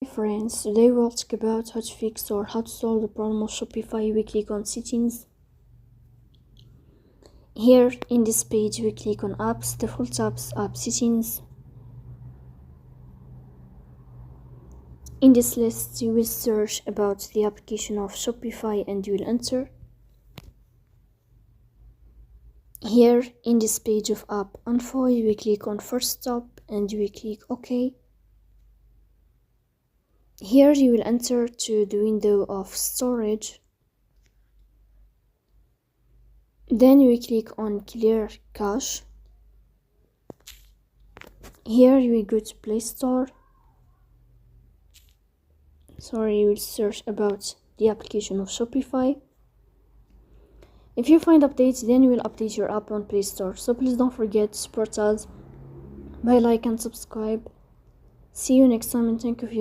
Hi friends, today we'll talk about how to fix or how to solve the problem of Shopify. We click on settings. Here in this page we click on apps, default apps, app settings. In this list you will search about the application of Shopify and you will enter. Here in this page of app info you will click on first stop and you will click OK. Here you will enter to the window of storage. Then you will click on clear cache. Here you will go to Play Store. You will search about the application of Shopify. If you find updates, then you will update your app on Play Store. So please don't forget to support us by like and subscribe. See you next time and thank you for your